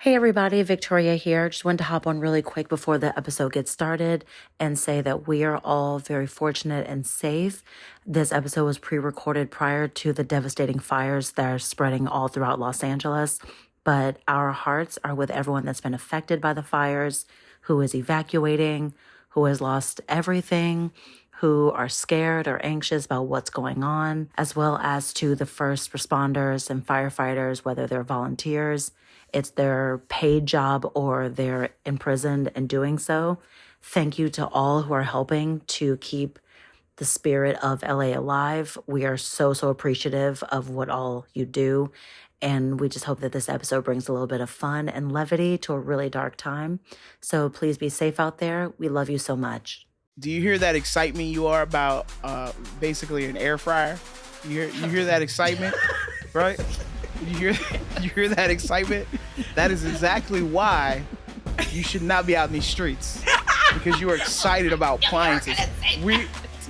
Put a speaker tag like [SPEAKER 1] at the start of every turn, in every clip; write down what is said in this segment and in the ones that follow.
[SPEAKER 1] Hey everybody, Victoria here. Just wanted to hop on really quick before the episode gets started and say that we are all very fortunate and safe. This episode was pre-recorded prior to the devastating fires that are spreading all throughout Los Angeles, but our hearts are with everyone that's been affected by the fires, who is evacuating, who has lost everything, who are scared or anxious about what's going on, as well as to the first responders and firefighters, whether they're volunteers, it's their paid job or they're imprisoned in doing so. Thank you to all who are helping to keep the spirit of LA alive. We are so appreciative of what all you do. And we just hope that this episode brings a little bit of fun and levity to a really dark time. So please be safe out there. We love you so much.
[SPEAKER 2] Do you hear that excitement you are about basically an air fryer? You hear that excitement, right? You hear that excitement? That is exactly why you should not be out in these streets, because you are excited about appliances.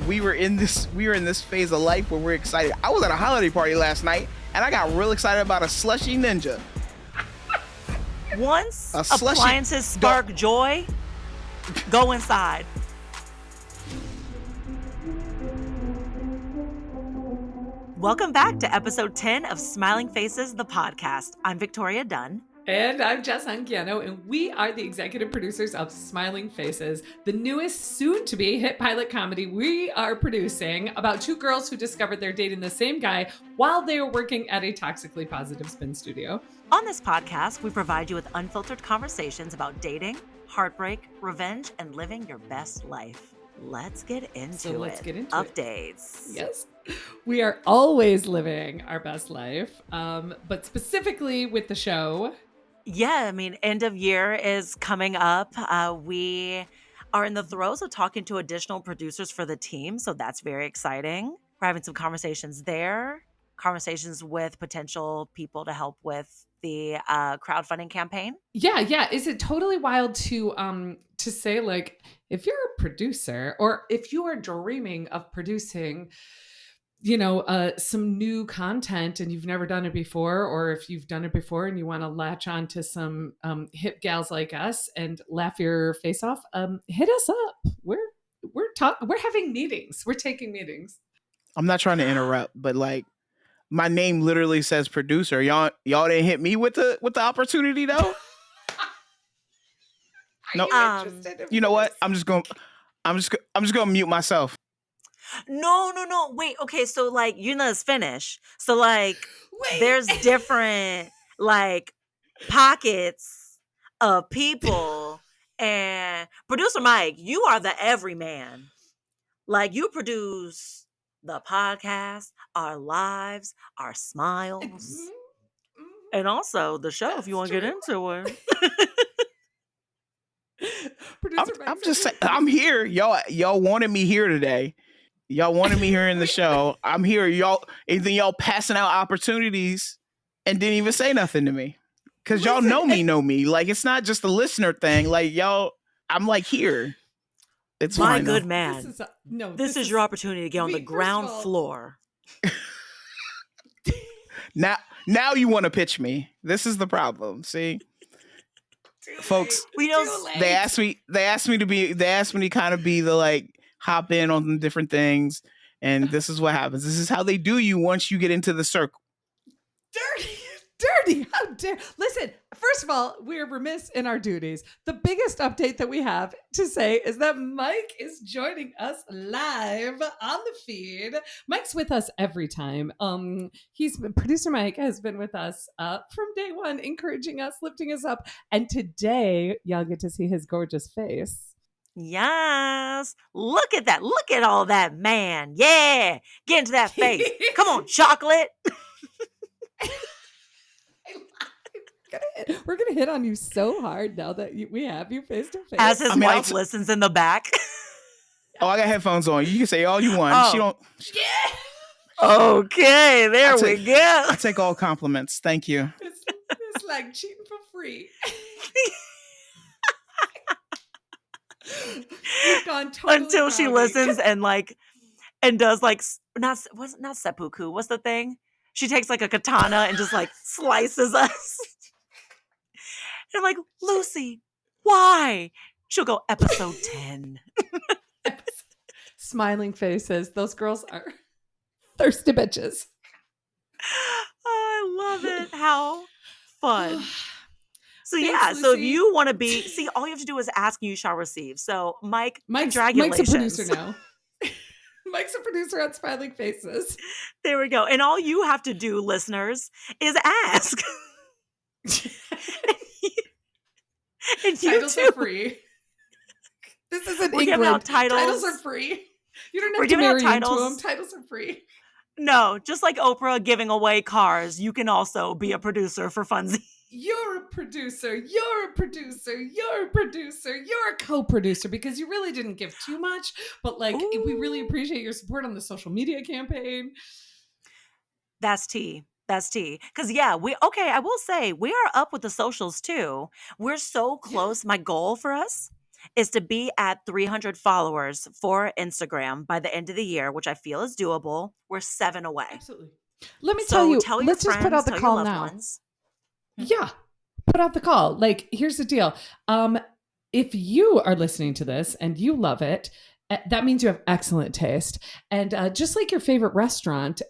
[SPEAKER 2] We were in this phase of life where we're excited. I was at a holiday party last night and I got real excited about a slushy ninja.
[SPEAKER 3] Once appliances spark joy, go inside. Welcome back to episode 10 of Smiling Faces, the podcast. I'm Victoria Dunn.
[SPEAKER 4] And I'm Jess Anguiano, and we are the executive producers of Smiling Faces, the newest soon-to-be hit pilot comedy we are producing about two girls who discovered they're dating the same guy while they were working at a toxically positive spin studio.
[SPEAKER 3] On this podcast, we provide you with unfiltered conversations about dating, heartbreak, revenge, and living your best life. Let's get into it. Updates.
[SPEAKER 4] Yes. We are always living our best life, but specifically with the show.
[SPEAKER 3] Yeah, I mean, end of year is coming up. We are in the throes of talking to additional producers for the team, so that's very exciting. We're having some conversations there, conversations with potential people to help with the crowdfunding campaign.
[SPEAKER 4] Yeah. Is it totally wild to say, like, if you're a producer or if you are dreaming of producing, some new content and you've never done it before, or if you've done it before and you want to latch on to some hip gals like us and laugh your face off, hit us up. We're having meetings. We're taking meetings.
[SPEAKER 2] I'm not trying to interrupt, but like, my name literally says producer. Y'all didn't hit me with the opportunity though. No, you know what? I'm just gonna mute myself.
[SPEAKER 3] No. Wait, okay, so like, it's finished. So like, there's different like pockets of people, and producer Mike, you are the everyman. Like, you produce the podcast, our lives, our smiles, and also the show. That's if you want to get into it.
[SPEAKER 2] I'm just saying, I'm here. Y'all wanted me here today. Y'all wanted me here in the show. I'm here. Y'all passing out opportunities and didn't even say nothing to me. Cause y'all know me. Like, it's not just a listener thing. Like, y'all, I'm like here. It's
[SPEAKER 3] my
[SPEAKER 2] fine,
[SPEAKER 3] good
[SPEAKER 2] though.
[SPEAKER 3] man. This is your opportunity to get on the ground floor.
[SPEAKER 2] Now you want to pitch me. This is the problem. See, folks, they asked me to kind of be the like hop in on different things, and this is what happens. This is how they do you once you get into the circle.
[SPEAKER 4] Dirty, how dare. Listen, first of all, we're remiss in our duties. The biggest update that we have to say is that Mike is joining us live on the feed. Mike's with us every time. Producer Mike has been with us from day one, encouraging us, lifting us up, and today y'all get to see his gorgeous face.
[SPEAKER 3] Yes. Look at that. Look at all that, man. Yeah. Get into that face. Come on, chocolate.
[SPEAKER 4] We're gonna hit on you so hard now that we have you face to face.
[SPEAKER 3] As his wife listens in the back.
[SPEAKER 2] Oh, I got headphones on. You can say all you want. She don't.
[SPEAKER 3] Yeah. Okay, there we go.
[SPEAKER 2] I take all compliments. Thank you.
[SPEAKER 4] It's like cheating for free. You've gone totally
[SPEAKER 3] until she listens and does like not seppuku. What's the thing? She takes like a katana and just like slices us. I'm like, Lucy, why? She'll go, episode 10.
[SPEAKER 4] Smiling faces. Those girls are thirsty bitches.
[SPEAKER 3] Oh, I love it. How fun. So
[SPEAKER 4] Thanks,
[SPEAKER 3] yeah, so if
[SPEAKER 4] Lucy.
[SPEAKER 3] you want to be, see, all you have to do is ask and you shall receive. So Mike,
[SPEAKER 4] Mike's
[SPEAKER 3] congratulations.
[SPEAKER 4] a producer now. Mike's a producer on Smiling Faces.
[SPEAKER 3] There we go. And all you have to do, listeners, is ask. And you
[SPEAKER 4] Titles
[SPEAKER 3] too.
[SPEAKER 4] are free. This isn't
[SPEAKER 3] We're giving out
[SPEAKER 4] England.
[SPEAKER 3] titles.
[SPEAKER 4] Titles are free. You don't
[SPEAKER 3] We're
[SPEAKER 4] have to
[SPEAKER 3] giving out
[SPEAKER 4] marry into
[SPEAKER 3] titles.
[SPEAKER 4] them. Titles are free.
[SPEAKER 3] No, just like Oprah giving away cars, you can also be a producer for funsies.
[SPEAKER 4] You're a producer. You're a producer. You're a producer. You're a co-producer because you really didn't give too much, but like we really
[SPEAKER 3] Ooh.
[SPEAKER 4] appreciate your support on the social media campaign.
[SPEAKER 3] That's tea. That's tea. Because, yeah, I will say we are up with the socials too. We're so close. My goal for us is to be at 300 followers for Instagram by the end of the year, which I feel is doable. We're 7 away.
[SPEAKER 4] Absolutely. Let me
[SPEAKER 3] So
[SPEAKER 4] tell you,
[SPEAKER 3] tell your
[SPEAKER 4] let's
[SPEAKER 3] friends,
[SPEAKER 4] just put out the
[SPEAKER 3] tell
[SPEAKER 4] call
[SPEAKER 3] your loved
[SPEAKER 4] now.
[SPEAKER 3] ones.
[SPEAKER 4] Yeah. Put out the call. Like, here's the deal. If you are listening to this and you love it, that means you have excellent taste. And just like your favorite restaurant,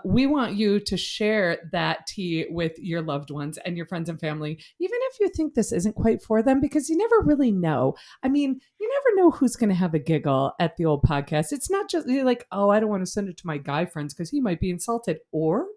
[SPEAKER 4] we want you to share that tea with your loved ones and your friends and family, even if you think this isn't quite for them, because you never really know. I mean, you never know who's going to have a giggle at the old podcast. It's not just you're like, oh, I don't want to send it to my guy friends because he might be insulted, or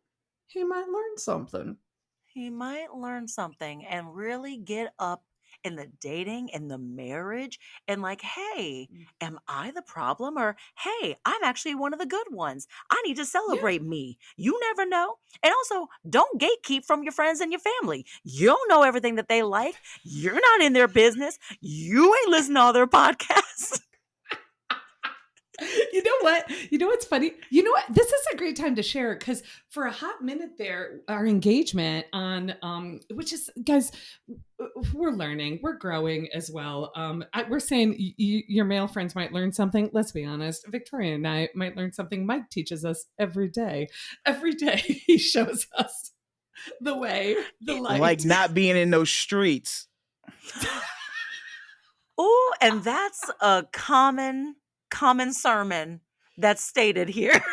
[SPEAKER 4] he might learn something.
[SPEAKER 3] He might learn something and really get up in the dating and the marriage and like, hey, am I the problem? Or hey, I'm actually one of the good ones. I need to celebrate me. You never know. And also, don't gatekeep from your friends and your family. You don't know everything that they like. You're not in their business. You ain't listening to all their podcasts.
[SPEAKER 4] You know what? You know what's funny? You know what? This is a great time to share because for a hot minute there, our engagement on which is, guys, we're learning, we're growing as well. We're saying your male friends might learn something. Let's be honest, Victoria and I might learn something. Mike teaches us every day. Every day he shows us the way, the light.
[SPEAKER 2] Like not being in those streets.
[SPEAKER 3] Oh, and that's a common sermon that's stated here.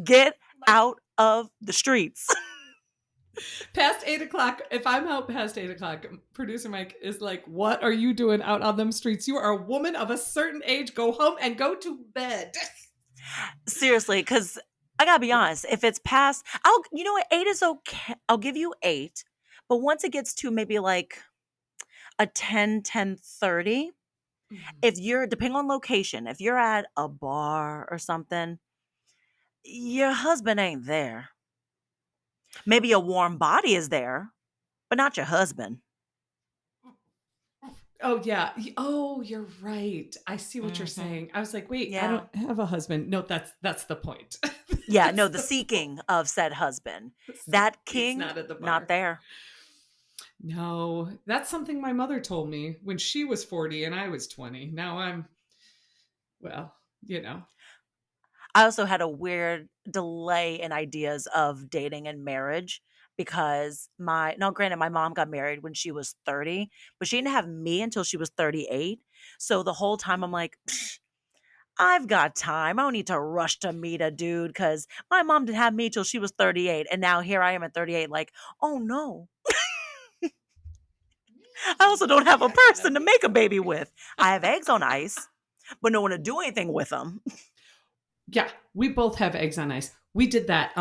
[SPEAKER 3] Get out of the streets.
[SPEAKER 4] Past 8 o'clock, if I'm out past 8 o'clock, producer Mike is like, what are you doing out on them streets? You are a woman of a certain age. Go home and go to bed.
[SPEAKER 3] Seriously, because I gotta be honest, if it's past, you know what, 8 is okay. I'll give you 8. But once it gets to maybe like a 10:30, if you're, depending on location, if you're at a bar or something, your husband ain't there. Maybe a warm body is there, but not your husband.
[SPEAKER 4] Oh, yeah. Oh, you're right. I see what you're saying. I was like, wait, I don't have a husband. No, that's the point.
[SPEAKER 3] Yeah, no, the seeking of said husband. That king, not there.
[SPEAKER 4] No, that's something my mother told me when she was 40 and I was 20. Now I'm, well, you know.
[SPEAKER 3] I also had a weird delay in ideas of dating and marriage because granted, my mom got married when she was 30, but she didn't have me until she was 38. So the whole time I'm like, I've got time. I don't need to rush to meet a dude because my mom didn't have me till she was 38. And now here I am at 38, like, oh no. I also don't have a person to make a baby with. I have eggs on ice, but no one to do anything with them.
[SPEAKER 4] Yeah, we both have eggs on ice. We did that.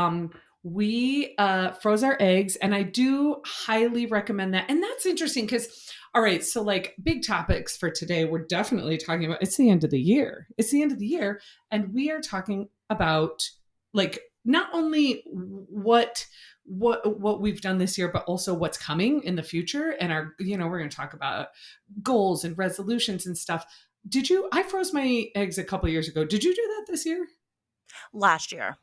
[SPEAKER 4] We froze our eggs, and I do highly recommend that. And that's interesting because, all right, so like big topics for today, we're definitely talking about, it's the end of the year. It's the end of the year, and we are talking about like not only what we've done this year, but also what's coming in the future. And we're going to talk about goals and resolutions and stuff. I froze my eggs a couple years ago. Did you do that this year?
[SPEAKER 3] Last year.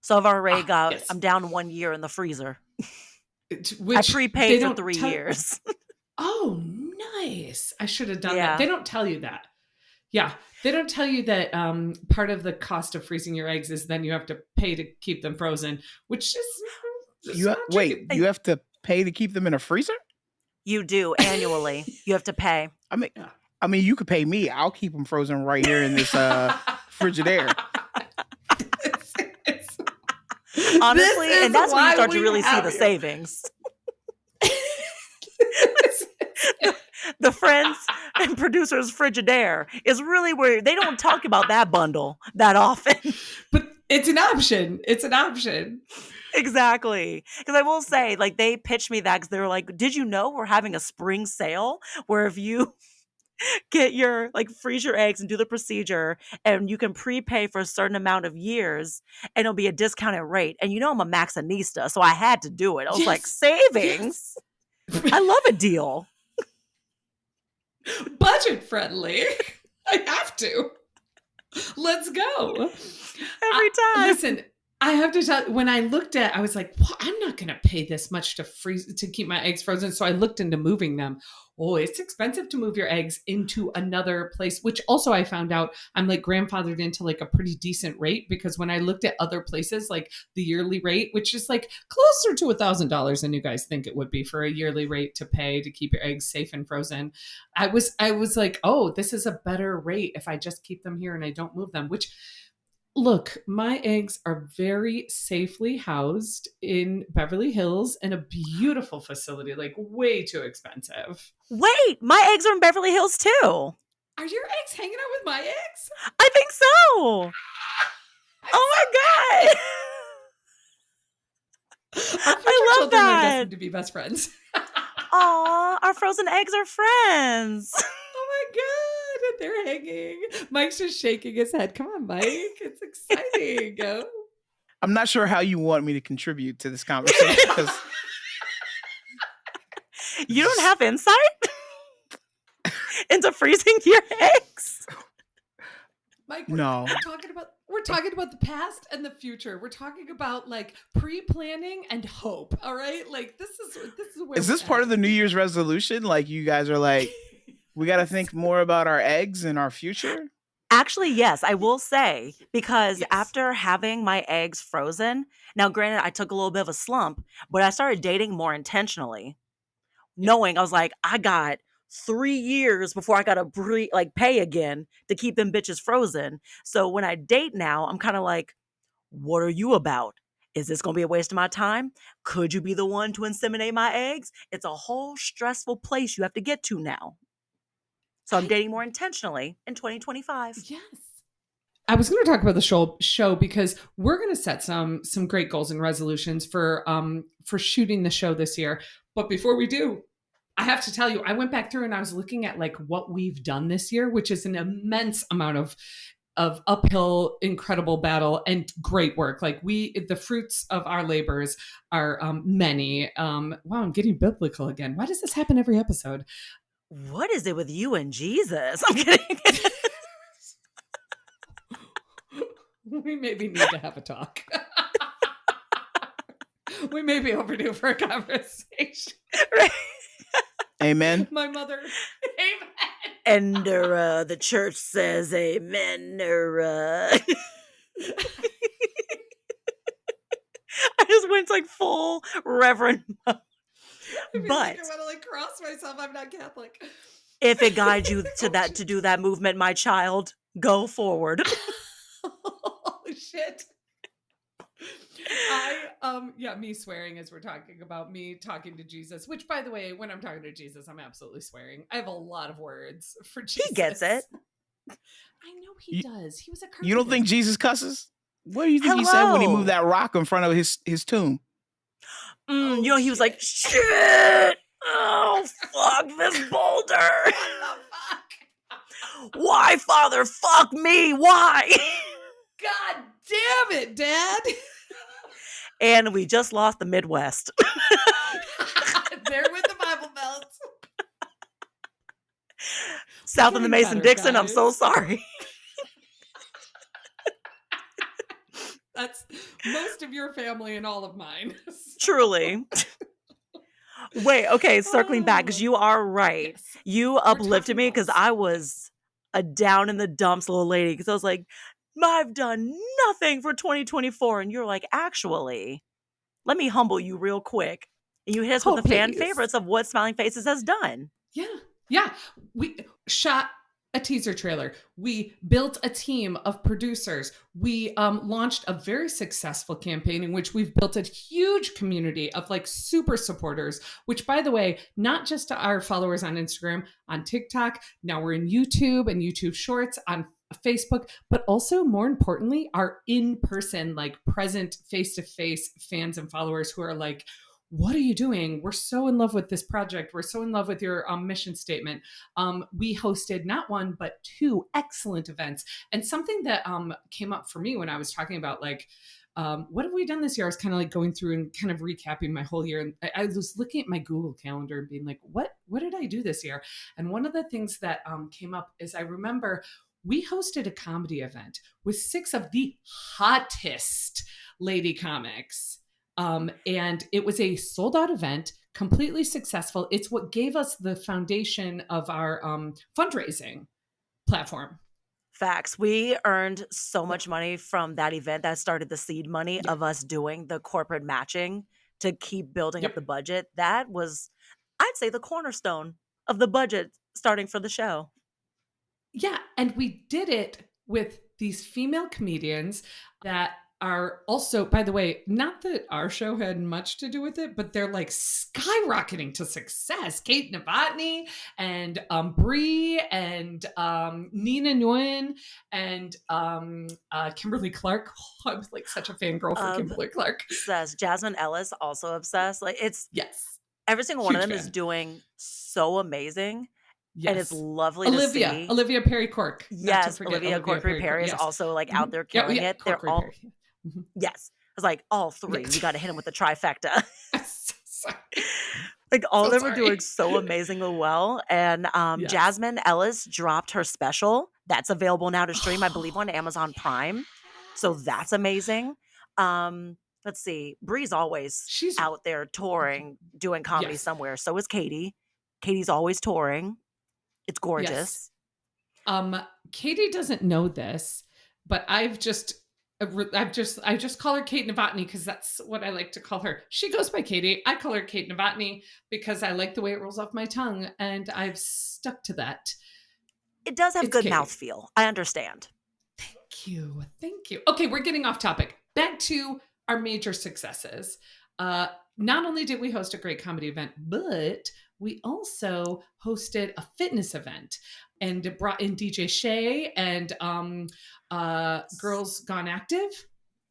[SPEAKER 3] So I've already I'm down 1 year in the freezer. I prepaid for 3 years.
[SPEAKER 4] Oh, nice. I should have done that. They don't tell you that. Yeah. They don't tell you that part of the cost of freezing your eggs is then you have to pay to keep them frozen, which is...
[SPEAKER 2] You have to pay to keep them in a freezer?
[SPEAKER 3] You do annually. You have to pay.
[SPEAKER 2] I mean,
[SPEAKER 4] Yeah.
[SPEAKER 2] you could pay me. I'll keep them frozen right here in this Frigidaire.
[SPEAKER 3] Honestly, and that's when you start to
[SPEAKER 4] we
[SPEAKER 3] really see
[SPEAKER 4] have
[SPEAKER 3] the
[SPEAKER 4] you.
[SPEAKER 3] savings. The Friends and Producers Frigidaire is really where they don't talk about that bundle that often.
[SPEAKER 4] But it's an option. It's an option.
[SPEAKER 3] Exactly. Because I will say, like, they pitched me that because they were like, did you know we're having a spring sale where if you get your, like, freeze your eggs and do the procedure and you can prepay for a certain amount of years and it'll be a discounted rate. And you know, I'm a Maxinista, so I had to do it. I was like,
[SPEAKER 4] Yes.
[SPEAKER 3] savings? I love a deal.
[SPEAKER 4] Budget friendly. I have to. Let's go.
[SPEAKER 3] Every time.
[SPEAKER 4] Listen, I have to tell, when I looked at, I was like, well, I'm not going to pay this much to keep my eggs frozen. So I looked into moving them. Oh, it's expensive to move your eggs into another place, which also I found out I'm like grandfathered into like a pretty decent rate, because when I looked at other places, like the yearly rate, which is like closer to $1,000 than you guys think it would be for a yearly rate to pay to keep your eggs safe and frozen. I was like, oh, this is a better rate if I just keep them here and I don't move them, which, look, my eggs are very safely housed in Beverly Hills in a beautiful facility, like way too expensive.
[SPEAKER 3] Wait, my eggs are in Beverly Hills too.
[SPEAKER 4] Are your eggs hanging out with my eggs?
[SPEAKER 3] I think so. Oh my God.
[SPEAKER 4] Our future
[SPEAKER 3] I love
[SPEAKER 4] children are
[SPEAKER 3] that.
[SPEAKER 4] destined to be best friends.
[SPEAKER 3] Aw, our frozen eggs are friends.
[SPEAKER 4] Oh my God. And they're hanging. Mike's just shaking his head. Come on, Mike. It's exciting.
[SPEAKER 2] I'm not sure how you want me to contribute to this conversation because
[SPEAKER 3] You don't have insight into freezing your eggs?
[SPEAKER 4] Mike,
[SPEAKER 2] No.
[SPEAKER 4] we're talking about the past and the future. We're talking about like pre-planning and hope. All right, like this is where.
[SPEAKER 2] Is this part of the New Year's resolution? Like you guys are like, we got to think more about our eggs and our future?
[SPEAKER 3] Actually, yes, I will say, because
[SPEAKER 4] Yes.
[SPEAKER 3] after having my eggs frozen, now granted, I took a little bit of a slump, but I started dating more intentionally, knowing I was like, I got 3 years before I got to pay again to keep them bitches frozen. So when I date now, I'm kind of like, what are you about? Is this going to be a waste of my time? Could you be the one to inseminate my eggs? It's a whole stressful place you have to get to now. So I'm dating more intentionally in 2025.
[SPEAKER 4] Yes. I was going to talk about the show because we're going to set some great goals and resolutions for shooting the show this year. But before we do, I have to tell you, I went back through and I was looking at like what we've done this year, which is an immense amount of uphill, incredible battle and great work. Like the fruits of our labors are many. Wow, I'm getting biblical again. Why does this happen every episode?
[SPEAKER 3] What is it with you and Jesus? I'm kidding.
[SPEAKER 4] We maybe need to have a talk. We may be overdue for a conversation.
[SPEAKER 3] Right?
[SPEAKER 2] Amen.
[SPEAKER 4] My mother. Amen.
[SPEAKER 3] And the church says amen. I just went like full reverend mode.
[SPEAKER 4] I feel
[SPEAKER 3] But
[SPEAKER 4] like I want to like cross myself. I'm not Catholic.
[SPEAKER 3] if it guides you to do that movement, my child, go forward.
[SPEAKER 4] Holy shit. Me swearing as we're talking about me talking to Jesus, which by the way, when I'm talking to Jesus, I'm absolutely swearing. I have a lot of words for Jesus.
[SPEAKER 3] He gets it.
[SPEAKER 4] I know he does. He was a carpenter.
[SPEAKER 2] You don't think Jesus cusses? What do you think he said when he moved that rock in front of his tomb?
[SPEAKER 3] You know, he was like, shit. Oh, fuck this boulder.
[SPEAKER 4] What the fuck?
[SPEAKER 3] Why, Father? Fuck me. Why?
[SPEAKER 4] God damn it, Dad.
[SPEAKER 3] And we just lost the Midwest.
[SPEAKER 4] There with the Bible Belt.
[SPEAKER 3] South of the
[SPEAKER 4] Getting
[SPEAKER 3] Mason-Dixon,
[SPEAKER 4] better,
[SPEAKER 3] I'm so
[SPEAKER 4] guys.
[SPEAKER 3] sorry.
[SPEAKER 4] That's most of your family and all of mine.
[SPEAKER 3] Truly. Wait, okay, circling back, because you are right.
[SPEAKER 4] Yes.
[SPEAKER 3] You uplifted me because I was a down in the dumps little lady. Because I was like, I've done nothing for 2024. And you're like, actually, let me humble you real quick. And you hit us with
[SPEAKER 4] Oh,
[SPEAKER 3] the fan
[SPEAKER 4] please.
[SPEAKER 3] favorites of what Smiling Faces has done.
[SPEAKER 4] Yeah. Yeah. We shot a teaser trailer. We built a team of producers. We launched a very successful campaign in which we've built a huge community of like super supporters, which, by the way, not just to our followers on Instagram, on TikTok, now we're in YouTube and YouTube Shorts, on Facebook, but also more importantly, our in person, like present face to face fans and followers who are like, what are you doing? We're so in love with this project. We're so in love with your mission statement. We hosted not one, but two excellent events. And something that came up for me when I was talking about like, what have we done this year? I was kind of like going through and kind of recapping my whole year. And I was looking at my Google Calendar and being like, what did I do this year? And one of the things that came up is I remember we hosted a comedy event with 6 of the hottest lady comics. And it was a sold out event, completely successful. It's what gave us the foundation of our fundraising platform.
[SPEAKER 3] Facts. We earned so much money from that event. That started the seed money
[SPEAKER 4] Yep.
[SPEAKER 3] of us doing the corporate matching to keep building up
[SPEAKER 4] Yep.
[SPEAKER 3] the budget. That was, I'd say, the cornerstone of the budget starting for the show.
[SPEAKER 4] Yeah. And we did it with these female comedians that are also, by the way, not that our show had much to do with it, but they're like skyrocketing to success. Kate Novotny and Bree and Nina Nguyen and Kimberly Clark. Oh, I was like such a fangirl for Kimberly Clark.
[SPEAKER 3] Obsessed. Jasmine Ellis, also obsessed. Like it's
[SPEAKER 4] Yes.
[SPEAKER 3] every single one of
[SPEAKER 4] Huge
[SPEAKER 3] them is
[SPEAKER 4] fan.
[SPEAKER 3] doing so amazing. And it's
[SPEAKER 4] Yes.
[SPEAKER 3] lovely to see.
[SPEAKER 4] Olivia Perry Cork. Not to
[SPEAKER 3] Yes,
[SPEAKER 4] forget
[SPEAKER 3] Olivia Corkery Perry is
[SPEAKER 4] yes.
[SPEAKER 3] also like out there
[SPEAKER 4] Yeah,
[SPEAKER 3] killing it. They're
[SPEAKER 4] Corkery
[SPEAKER 3] all
[SPEAKER 4] Perry. Mhm.
[SPEAKER 3] yes. It's like all three.
[SPEAKER 4] Yes.
[SPEAKER 3] You got to hit them with the trifecta.
[SPEAKER 4] I'm so sorry.
[SPEAKER 3] Like all of
[SPEAKER 4] So
[SPEAKER 3] them are doing
[SPEAKER 4] sorry.
[SPEAKER 3] so amazingly well. And
[SPEAKER 4] Yes.
[SPEAKER 3] Jasmine Ellis dropped her special. That's available now to stream, I believe, on Amazon Prime. So that's amazing. Let's see. Bree's always
[SPEAKER 4] She's
[SPEAKER 3] out there touring, doing comedy
[SPEAKER 4] yes.
[SPEAKER 3] somewhere. So is Katie. Katie's always touring. It's gorgeous.
[SPEAKER 4] Yes. Katie doesn't know this, but I just call her Kate Novotny because that's what I like to call her. She goes by Katie. I call her Kate Novotny because I like the way it rolls off my tongue, and I've stuck to that.
[SPEAKER 3] It does have
[SPEAKER 4] It's
[SPEAKER 3] good
[SPEAKER 4] Katie.
[SPEAKER 3] mouthfeel. I understand.
[SPEAKER 4] Thank you. Okay, we're getting off topic. Back to our major successes. Not only did we host a great comedy event, but we also hosted a fitness event and brought in DJ Shay and Girls Gone Active.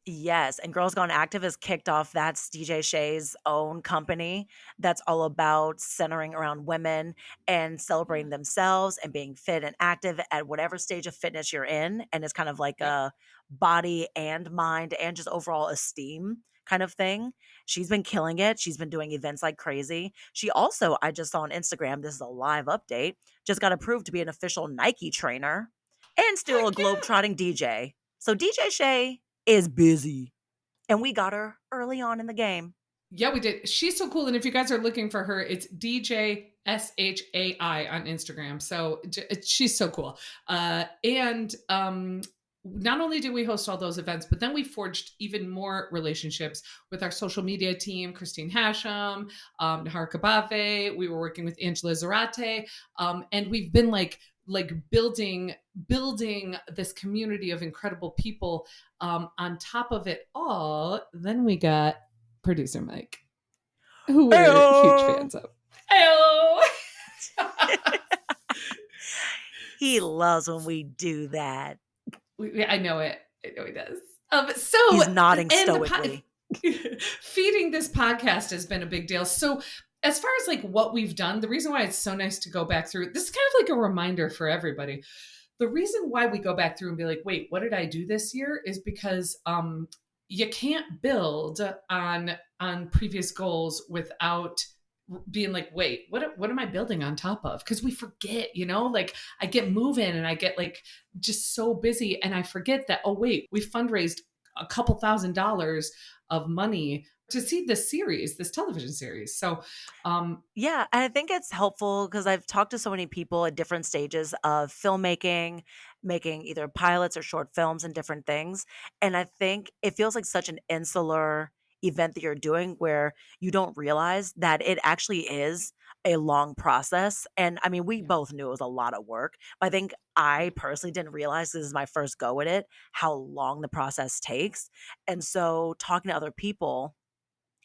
[SPEAKER 3] Yes, and Girls Gone Active has kicked off that's DJ Shay's own company that's all about centering around women and celebrating themselves and being fit and active at whatever stage of fitness you're in. And it's kind of like
[SPEAKER 4] Yep.
[SPEAKER 3] a body and mind and just overall esteem kind of thing. She's been killing it. She's been doing events like crazy. She also, I just saw on Instagram, this is a live update, just got approved to be an official Nike trainer and still a
[SPEAKER 4] Heck yeah.
[SPEAKER 3] globe-trotting DJ. So DJ Shay is busy. And we got her early on in the game.
[SPEAKER 4] Yeah, we did. She's so cool. And if you guys are looking for her, it's DJ SHAI on Instagram. So she's so cool. And not only did we host all those events, but then we forged even more relationships with our social media team, Christine Hashem, Nahar Kabave. We were working with Angela Zarate. And we've been like building this community of incredible people. On top of it all, then we got producer Mike, who we're huge fans of. Ayo!
[SPEAKER 3] He loves when we do that.
[SPEAKER 4] I know it. I know he does. So
[SPEAKER 3] he's nodding
[SPEAKER 4] and
[SPEAKER 3] stoically.
[SPEAKER 4] Feeding this podcast has been a big deal. So as far as like what we've done, the reason why it's so nice to go back through, this is kind of like a reminder for everybody. The reason why we go back through and be like, wait, what did I do this year? Is because you can't build on previous goals without being like, wait, what am I building on top of? Because we forget, like I get moving and I get like just so busy and I forget that, oh wait, we fundraised a couple $1,000s of money to see this television series. So
[SPEAKER 3] yeah, and I think it's helpful because I've talked to so many people at different stages of filmmaking, making either pilots or short films and different things. And I think it feels like such an insular event that you're doing where you don't realize that it actually is a long process. And I mean, we
[SPEAKER 4] Yeah.
[SPEAKER 3] both knew it was a lot of work. But I think I personally didn't realize, this is my first go at it, how long the process takes. And so talking to other people,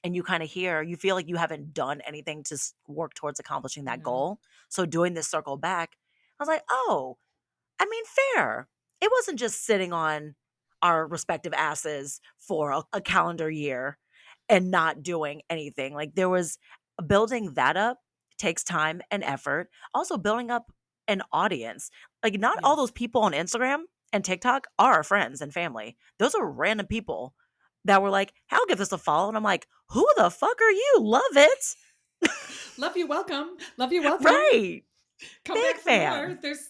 [SPEAKER 3] and you kind of you feel like you haven't done anything to work towards accomplishing that
[SPEAKER 4] No.
[SPEAKER 3] goal. So doing this circle back, I was like, oh, I mean, fair. It wasn't just sitting on our respective asses for a calendar year and not doing anything. Like, there was building that up takes time and effort. Also, building up an audience. Like, not all those
[SPEAKER 4] Yes.
[SPEAKER 3] people on Instagram and TikTok are our friends and family. Those are random people that were like, I'll give this a follow. And I'm like, who the fuck are you? Love it.
[SPEAKER 4] Love you, welcome. Love you, welcome.
[SPEAKER 3] Right.
[SPEAKER 4] Come
[SPEAKER 3] Big
[SPEAKER 4] back for
[SPEAKER 3] fan.
[SPEAKER 4] more. There's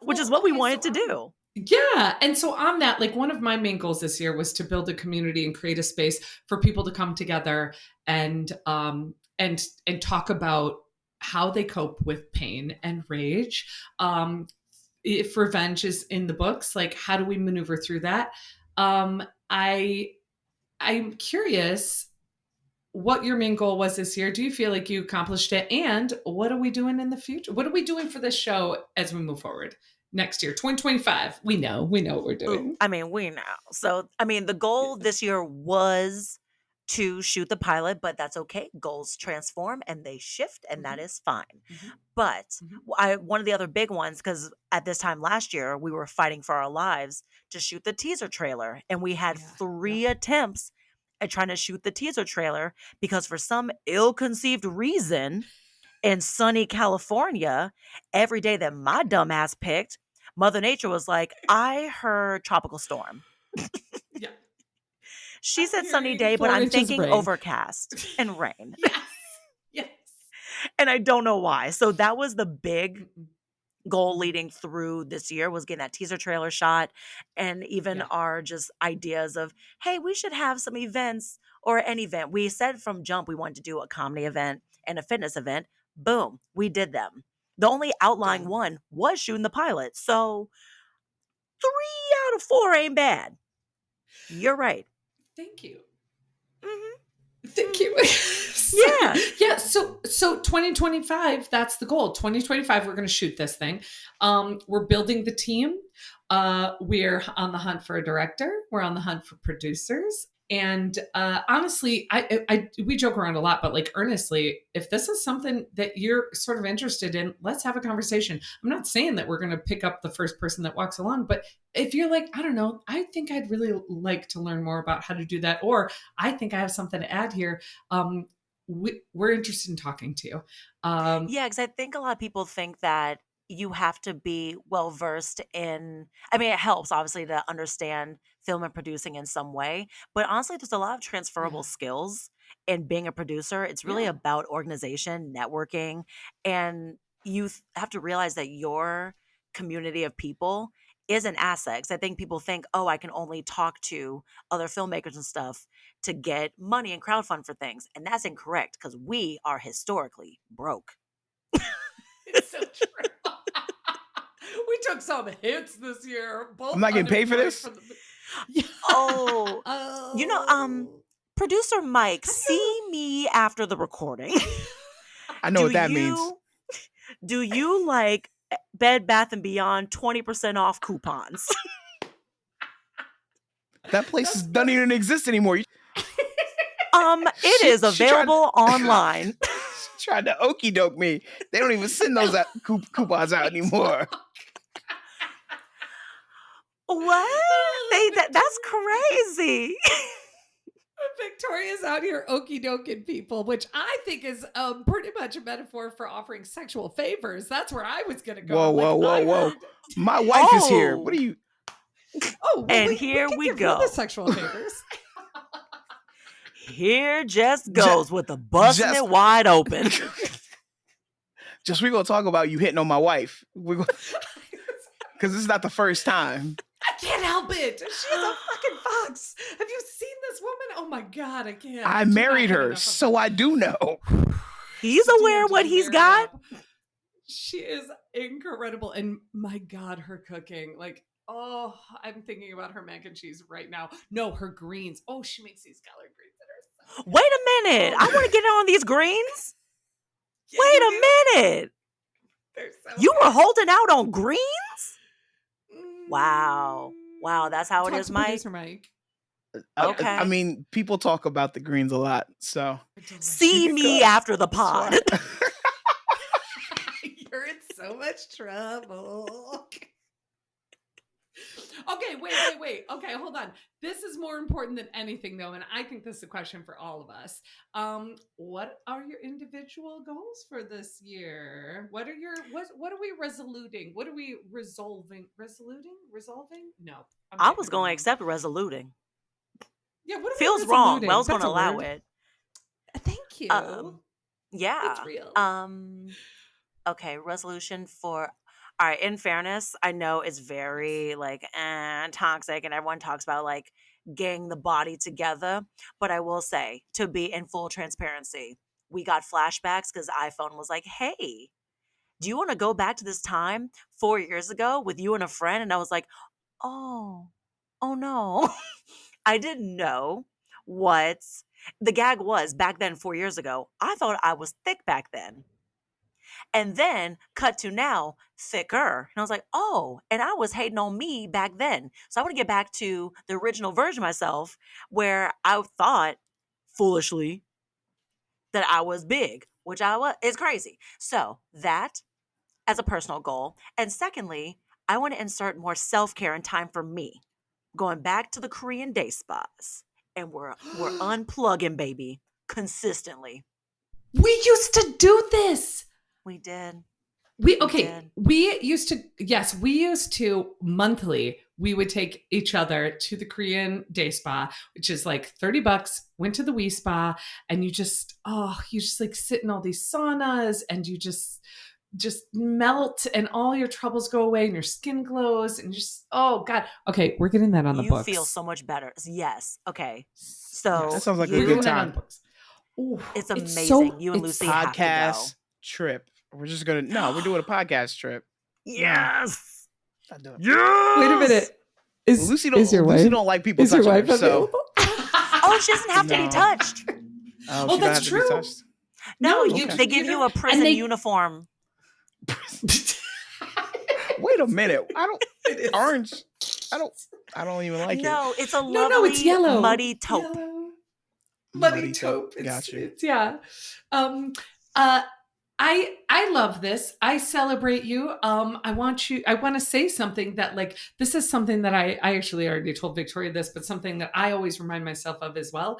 [SPEAKER 3] Which is
[SPEAKER 4] well,
[SPEAKER 3] what we
[SPEAKER 4] okay,
[SPEAKER 3] wanted
[SPEAKER 4] so
[SPEAKER 3] to do.
[SPEAKER 4] yeah. And so on that, like one of my main goals this year was to build a community and create a space for people to come together and talk about how they cope with pain and rage. If revenge is in the books, like how do we maneuver through that? I'm curious what your main goal was this year. Do you feel like you accomplished it? And what are we doing in the future? What are we doing for this show as we move forward next year, 2025? We know what we're
[SPEAKER 3] Ooh,
[SPEAKER 4] doing.
[SPEAKER 3] I mean, we know. So, I mean, the goal this year was to shoot the pilot, but that's okay. Goals transform and they shift, and that
[SPEAKER 4] Mhm,
[SPEAKER 3] is fine.
[SPEAKER 4] mhm,
[SPEAKER 3] But
[SPEAKER 4] mhm.
[SPEAKER 3] one of the other big ones, because at this time last year, we were fighting for our lives to shoot the teaser trailer, and we had
[SPEAKER 4] Yeah.
[SPEAKER 3] 3 attempts at trying to shoot the teaser trailer because for some ill-conceived reason in sunny California, every day that my dumbass picked, Mother Nature was like, I heard tropical storm.
[SPEAKER 4] Yeah.
[SPEAKER 3] She
[SPEAKER 4] I'm
[SPEAKER 3] said sunny
[SPEAKER 4] hearing
[SPEAKER 3] day, but
[SPEAKER 4] 4
[SPEAKER 3] I'm
[SPEAKER 4] inches of
[SPEAKER 3] thinking
[SPEAKER 4] rain.
[SPEAKER 3] overcast and rain.
[SPEAKER 4] Yes. Yes.
[SPEAKER 3] And I don't know why. So that was the big
[SPEAKER 4] Mm-mm.
[SPEAKER 3] goal
[SPEAKER 4] Mhm.
[SPEAKER 3] leading through this year, was getting that teaser trailer shot, and even
[SPEAKER 4] Yeah.
[SPEAKER 3] our just ideas of, hey, we should have some events or an event. We said from jump we wanted to do a comedy event and a fitness event. Boom, we did them. The only outlying
[SPEAKER 4] Done.
[SPEAKER 3] one was shooting the pilot. So 3 out of 4 ain't bad. You're right.
[SPEAKER 4] Thank you.
[SPEAKER 3] Hmm.
[SPEAKER 4] Thank you.
[SPEAKER 3] Yeah.
[SPEAKER 4] Yeah. So 2025, that's the goal. 2025, we're going to shoot this thing. We're building the team. We're on the hunt for a director. We're on the hunt for producers. And honestly, we joke around a lot, but like earnestly, if this is something that you're sort of interested in, let's have a conversation. I'm not saying that we're going to pick up the first person that walks along, but if you're like, I don't know, I think I'd really like to learn more about how to do that, or I think I have something to add here. We're interested in talking to you.
[SPEAKER 3] Yeah, because I think a lot of people think that you have to be well versed in, I mean, it helps obviously to understand film and producing in some way, but honestly, there's a lot of transferable
[SPEAKER 4] Yeah.
[SPEAKER 3] skills in being a producer. It's really
[SPEAKER 4] Yeah.
[SPEAKER 3] about organization, networking, and you have to realize that your community of people is an asset. 'Cause I think people think, oh, I can only talk to other filmmakers and stuff to get money and crowdfund for things. And that's incorrect because we are historically broke.
[SPEAKER 4] It's so true. We took some hits this year. Both
[SPEAKER 2] I'm not getting paid for
[SPEAKER 4] unemployed
[SPEAKER 2] this?
[SPEAKER 4] from the. Yeah.
[SPEAKER 3] Oh, producer Mike,
[SPEAKER 4] Have you?
[SPEAKER 3] see me after the recording.
[SPEAKER 2] I know
[SPEAKER 3] do
[SPEAKER 2] what that means.
[SPEAKER 3] do you like Bed Bath and Beyond 20% off coupons?
[SPEAKER 2] That place doesn't even exist anymore.
[SPEAKER 3] It
[SPEAKER 2] She
[SPEAKER 3] is
[SPEAKER 2] tried to-
[SPEAKER 3] available online.
[SPEAKER 2] She tried to okey doke me. They don't even send those coupons out anymore.
[SPEAKER 3] What? That's crazy.
[SPEAKER 4] Victoria's out here okey doking people, which I think is pretty much a metaphor for offering sexual favors. That's where I was going to go.
[SPEAKER 2] Whoa,
[SPEAKER 4] I'm like,
[SPEAKER 2] whoa, whoa,
[SPEAKER 4] I
[SPEAKER 2] whoa.
[SPEAKER 4] heard-
[SPEAKER 2] My wife is here. What
[SPEAKER 3] Oh.
[SPEAKER 2] are you?
[SPEAKER 4] Oh, well,
[SPEAKER 3] And here
[SPEAKER 4] can
[SPEAKER 3] we
[SPEAKER 4] give you the
[SPEAKER 3] go.
[SPEAKER 4] sexual favors.
[SPEAKER 3] Here Jess goes with the busting
[SPEAKER 2] Jess-
[SPEAKER 3] it wide open.
[SPEAKER 2] Just we gonna talk about you hitting on my wife. Because this is not the first time.
[SPEAKER 4] I can't help it. She's a fucking fox. Have you seen this woman? Oh my God, I can't.
[SPEAKER 2] I
[SPEAKER 4] do not
[SPEAKER 2] married
[SPEAKER 4] get
[SPEAKER 2] her,
[SPEAKER 4] enough of
[SPEAKER 2] so I do know.
[SPEAKER 3] He's
[SPEAKER 4] Damn,
[SPEAKER 3] aware
[SPEAKER 4] did
[SPEAKER 3] what
[SPEAKER 4] you
[SPEAKER 3] he's
[SPEAKER 4] marry
[SPEAKER 3] got.
[SPEAKER 4] up? She is incredible. And my God, her cooking. Like, Oh, I'm thinking about her mac and cheese right now. No, her greens. Oh, she makes these collard greens that are so
[SPEAKER 3] Wait a minute. I
[SPEAKER 4] good.
[SPEAKER 3] want to get in on these greens.
[SPEAKER 4] Yeah,
[SPEAKER 3] Wait
[SPEAKER 4] you
[SPEAKER 3] a
[SPEAKER 4] do.
[SPEAKER 3] minute.
[SPEAKER 4] They're so
[SPEAKER 3] You were
[SPEAKER 4] good.
[SPEAKER 3] holding out on greens? Wow. Wow, that's how it
[SPEAKER 4] Talk
[SPEAKER 3] is,
[SPEAKER 4] to
[SPEAKER 3] Mike.
[SPEAKER 4] producer Mike.
[SPEAKER 3] Okay.
[SPEAKER 2] I mean, people talk about the greens a lot, so
[SPEAKER 3] See
[SPEAKER 2] you can
[SPEAKER 3] me
[SPEAKER 2] cook.
[SPEAKER 3] after the
[SPEAKER 2] It's
[SPEAKER 3] pod.
[SPEAKER 2] fine.
[SPEAKER 4] You're in so much trouble. Okay, wait. Okay, hold on. This is more important than anything, though, and I think this is a question for all of us. What are your individual goals for this year? What are we resoluting? What are we resolving? Resolving? No, I'm
[SPEAKER 3] I
[SPEAKER 4] getting
[SPEAKER 3] was
[SPEAKER 4] it
[SPEAKER 3] going to
[SPEAKER 4] wrong.
[SPEAKER 3] accept resoluting.
[SPEAKER 4] Yeah, what are we
[SPEAKER 3] Feels wrong, but I
[SPEAKER 4] resoluting?
[SPEAKER 3] was going
[SPEAKER 4] That's
[SPEAKER 3] to
[SPEAKER 4] a
[SPEAKER 3] allow
[SPEAKER 4] word.
[SPEAKER 3] it.
[SPEAKER 4] Thank you.
[SPEAKER 3] Yeah.
[SPEAKER 4] It's real.
[SPEAKER 3] Okay, resolution for all right, in fairness, I know it's very like toxic and everyone talks about like getting the body together, but I will say to be in full transparency, we got flashbacks because iPhone was like, "Hey, do you want to go back to this time 4 years ago with you and a friend?" And I was like, "Oh. Oh no." I didn't know what the gag was back then 4 years ago. I thought I was thick back then. And then cut to now, thicker. And I was like, oh, and I was hating on me back then. So I want to get back to the original version of myself where I thought foolishly that I was big, which I was. It's crazy. So that as a personal goal. And secondly, I want to insert more self-care and time for me. Going back to the Korean day spas. And we're unplugging, baby, consistently.
[SPEAKER 4] We used to do this.
[SPEAKER 3] We did.
[SPEAKER 4] We
[SPEAKER 3] did.
[SPEAKER 4] we used to monthly, we would take each other to the Korean day spa, which is like $30, went to the Wii spa, and you just like sit in all these saunas and you just melt and all your troubles go away and your skin glows and just, oh God. Okay, we're getting that on the
[SPEAKER 3] You
[SPEAKER 4] books.
[SPEAKER 3] feel so much better. Yes. Okay. So
[SPEAKER 2] That sounds like a
[SPEAKER 4] We're
[SPEAKER 2] good
[SPEAKER 4] getting that on
[SPEAKER 2] time.
[SPEAKER 4] the books. Ooh,
[SPEAKER 3] it's amazing.
[SPEAKER 4] so-
[SPEAKER 3] You and
[SPEAKER 4] it's
[SPEAKER 3] Lucy have to go.
[SPEAKER 2] Podcast trip. We're just gonna we're doing a podcast trip.
[SPEAKER 3] Yes.
[SPEAKER 2] Not doing-
[SPEAKER 3] Yes.
[SPEAKER 4] Wait a minute.
[SPEAKER 2] Lucy don't like people
[SPEAKER 4] Is your
[SPEAKER 2] touching
[SPEAKER 4] wife
[SPEAKER 2] her, so
[SPEAKER 4] available?
[SPEAKER 3] Oh, she doesn't have to be
[SPEAKER 2] No.
[SPEAKER 3] touched.
[SPEAKER 2] she
[SPEAKER 4] Oh,
[SPEAKER 2] don't
[SPEAKER 4] that's
[SPEAKER 2] have to be
[SPEAKER 4] true.
[SPEAKER 2] touched.
[SPEAKER 3] No,
[SPEAKER 2] Okay.
[SPEAKER 3] they give you a prison uniform.
[SPEAKER 2] Wait a minute. Orange. I don't even like it.
[SPEAKER 3] No, it's a
[SPEAKER 4] No,
[SPEAKER 3] lovely
[SPEAKER 4] it's yellow.
[SPEAKER 3] muddy taupe.
[SPEAKER 4] Yellow.
[SPEAKER 2] Muddy
[SPEAKER 4] Muddy taupe.
[SPEAKER 2] Gotcha.
[SPEAKER 4] It's yeah. I love this. I celebrate you. I want to say something that, like, this is something that I actually already told Victoria this, but something that I always remind myself of as well.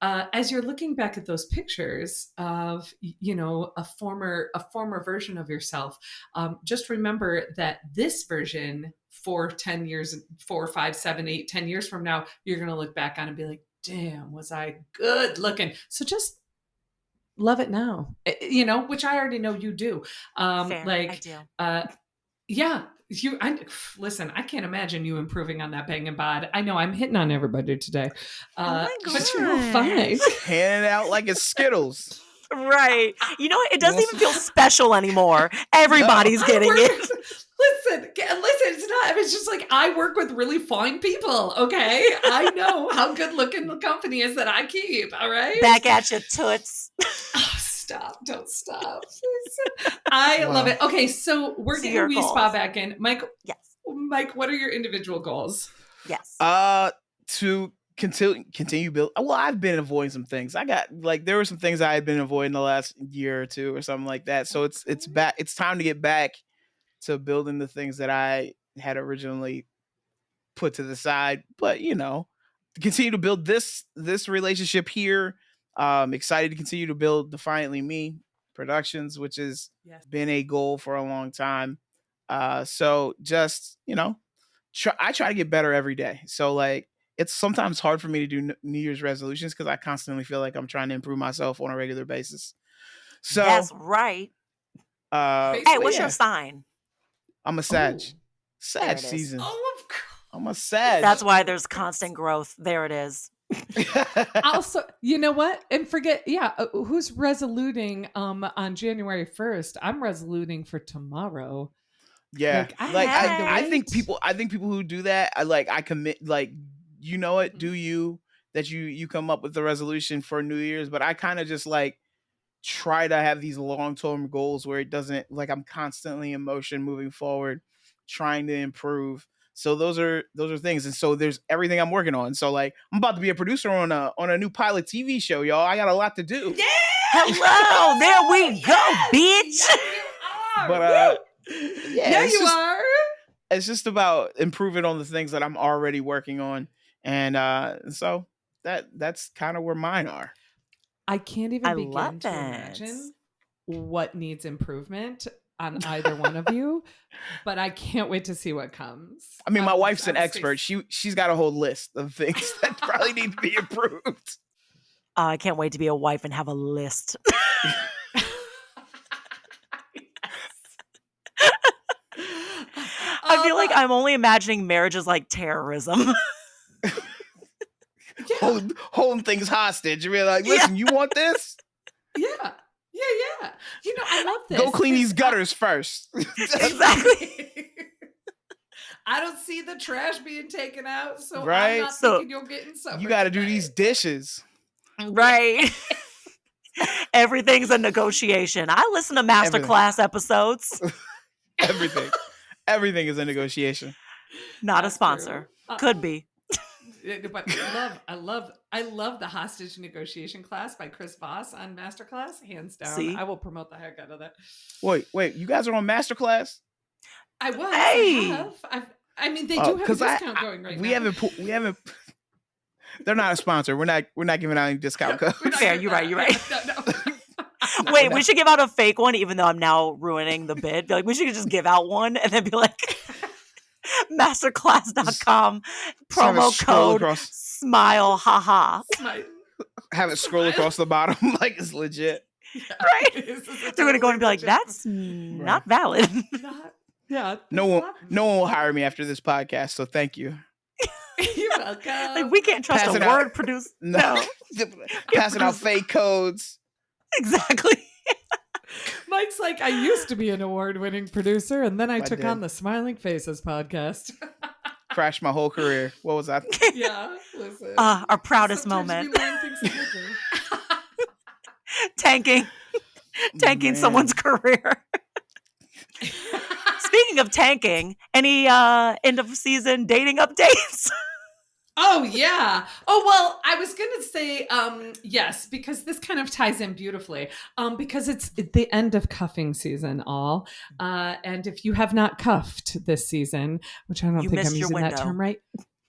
[SPEAKER 4] As you're looking back at those pictures of, a former version of yourself, just remember that this version 10 years, 4, 5, 7, 8, 10 years from now, you're going to look back on and be like, damn, was I good looking? So just love it now, which I already know you do.
[SPEAKER 3] Fair, I do.
[SPEAKER 4] Yeah, listen, I can't imagine you improving on that bang and bod. I know I'm hitting on everybody today.
[SPEAKER 3] my
[SPEAKER 4] But you're fine.
[SPEAKER 2] Handing out like it's Skittles.
[SPEAKER 3] Right. You know what? It doesn't even feel special anymore. Everybody's getting it.
[SPEAKER 4] Listen, it's not. It's just like, I work with really fine people, okay? I know how good looking the company is that I keep, all right?
[SPEAKER 3] Back at you, toots.
[SPEAKER 4] Oh, stop. Don't stop. I love it. Okay, so we're getting
[SPEAKER 3] your
[SPEAKER 4] Wii
[SPEAKER 3] goals.
[SPEAKER 4] Spa back in.
[SPEAKER 3] Yes.
[SPEAKER 4] Mike, what are your individual goals?
[SPEAKER 3] Yes.
[SPEAKER 2] To continue build. Well, I've been avoiding some things. There were some things I had been avoiding the last year or two or something like that. So it's back. It's time to get back to building the things that I had originally put to the side. But continue to build this relationship here. Excited to continue to build Defiantly Me Productions, which has been a goal for a long time. So just I try to get better every day. So like, it's sometimes hard for me to do New Year's resolutions because I constantly feel like I'm trying to improve myself on a regular basis. So
[SPEAKER 3] that's right. Hey, what's your sign?
[SPEAKER 2] I'm a Sag.
[SPEAKER 4] Ooh.
[SPEAKER 2] Sag season.
[SPEAKER 4] Oh, of course.
[SPEAKER 2] I'm a Sag.
[SPEAKER 3] That's why there's constant growth. There it is.
[SPEAKER 4] Also, you know what? And forget, who's resoluting on January 1st? I'm resoluting for tomorrow.
[SPEAKER 2] Yeah.
[SPEAKER 4] I
[SPEAKER 2] Like
[SPEAKER 4] had to
[SPEAKER 2] I think
[SPEAKER 4] wait.
[SPEAKER 2] I think people who do that, I commit, like, you know it, do
[SPEAKER 4] Mhm.
[SPEAKER 2] you, that you come up with the resolution for New Year's, but I kind of just like try to have these long-term goals where it doesn't, like, I'm constantly in motion moving forward, trying to improve. So those are things. And so there's everything I'm working on. So like I'm about to be a producer on a new pilot TV show, y'all. I got a lot to do.
[SPEAKER 4] Yeah.
[SPEAKER 3] Hello, there we go, bitch.
[SPEAKER 4] Yeah, you are.
[SPEAKER 2] But
[SPEAKER 4] Woo!
[SPEAKER 2] yeah,
[SPEAKER 4] Yeah, you are.
[SPEAKER 2] it's just about improving on the things that I'm already working on. And so that's kind of where mine are.
[SPEAKER 4] I can't even
[SPEAKER 3] I
[SPEAKER 4] begin
[SPEAKER 3] love
[SPEAKER 4] to
[SPEAKER 3] it.
[SPEAKER 4] imagine what needs improvement on either one of you, but I can't wait to see what comes.
[SPEAKER 2] I mean, my wife's an
[SPEAKER 4] I would
[SPEAKER 2] expert.
[SPEAKER 4] say-
[SPEAKER 2] She's got a whole list of things that probably need to be improved.
[SPEAKER 3] I can't wait to be a wife and have a list. I feel like I'm only imagining marriage as like terrorism.
[SPEAKER 4] Yeah.
[SPEAKER 2] Holding things hostage. You're like,
[SPEAKER 3] Yeah.
[SPEAKER 2] listen, you want this?
[SPEAKER 4] Yeah. You know, I love this.
[SPEAKER 2] Go clean these
[SPEAKER 4] 'cause
[SPEAKER 2] gutters first.
[SPEAKER 3] Exactly.
[SPEAKER 4] I don't see the trash being taken out, so
[SPEAKER 2] Right?
[SPEAKER 4] I'm not
[SPEAKER 3] So-
[SPEAKER 4] thinking you're getting something.
[SPEAKER 2] You got to do these dishes.
[SPEAKER 3] Right. Everything's a negotiation. I listen to masterclass episodes.
[SPEAKER 2] Everything is a negotiation.
[SPEAKER 3] Not
[SPEAKER 4] That's
[SPEAKER 3] a sponsor.
[SPEAKER 4] true.
[SPEAKER 3] Could be.
[SPEAKER 4] But I love the hostage negotiation class by Chris Voss on Masterclass, hands down.
[SPEAKER 3] See?
[SPEAKER 4] I will promote the heck out of that.
[SPEAKER 2] Wait, you guys are on masterclass?
[SPEAKER 4] I was.
[SPEAKER 3] Hey!
[SPEAKER 4] I have. I mean, they do have a
[SPEAKER 2] 'cause
[SPEAKER 4] discount going right
[SPEAKER 2] we
[SPEAKER 4] now.
[SPEAKER 2] we haven't. They're not a sponsor. We're not giving out any discount codes.
[SPEAKER 4] We're not
[SPEAKER 3] Fair,
[SPEAKER 4] doing
[SPEAKER 3] you're right,
[SPEAKER 4] that.
[SPEAKER 3] you're right.
[SPEAKER 4] No.
[SPEAKER 3] Wait, we should give out a fake one, even though I'm now ruining the bid. Be like, we should just give out one and then be like, masterclass.com,
[SPEAKER 2] Just have it
[SPEAKER 3] promo
[SPEAKER 2] scroll
[SPEAKER 3] code,
[SPEAKER 2] across.
[SPEAKER 3] smile, haha.
[SPEAKER 2] Have it scroll across the bottom like it's legit.
[SPEAKER 3] Right?
[SPEAKER 4] They're
[SPEAKER 3] They're going to go and be like, that's not valid.
[SPEAKER 4] Yeah.
[SPEAKER 2] No one will hire me after this podcast. So thank you.
[SPEAKER 4] You're welcome.
[SPEAKER 3] Like, we can't trust
[SPEAKER 2] Pass
[SPEAKER 3] a
[SPEAKER 2] it out.
[SPEAKER 3] word producer.
[SPEAKER 2] No, passing out fake codes.
[SPEAKER 3] Exactly.
[SPEAKER 4] Mike's like, I used to be an award-winning producer, and then I took
[SPEAKER 2] did.
[SPEAKER 4] on the Smiling Faces podcast.
[SPEAKER 2] Crashed my whole career. What was that?
[SPEAKER 4] Yeah, listen.
[SPEAKER 3] Our proudest
[SPEAKER 4] Sometimes
[SPEAKER 3] moment.
[SPEAKER 4] we learn things together.
[SPEAKER 3] Tanking
[SPEAKER 2] Man.
[SPEAKER 3] someone's career. Speaking of tanking, any end of season dating updates?
[SPEAKER 4] Oh yeah. Oh well, I was gonna say yes, because this kind of ties in beautifully. Because it's the end of cuffing season, all. And if you have not cuffed this season, which I don't
[SPEAKER 3] You
[SPEAKER 4] think I'm
[SPEAKER 3] missed your
[SPEAKER 4] using that
[SPEAKER 3] window.
[SPEAKER 4] term right,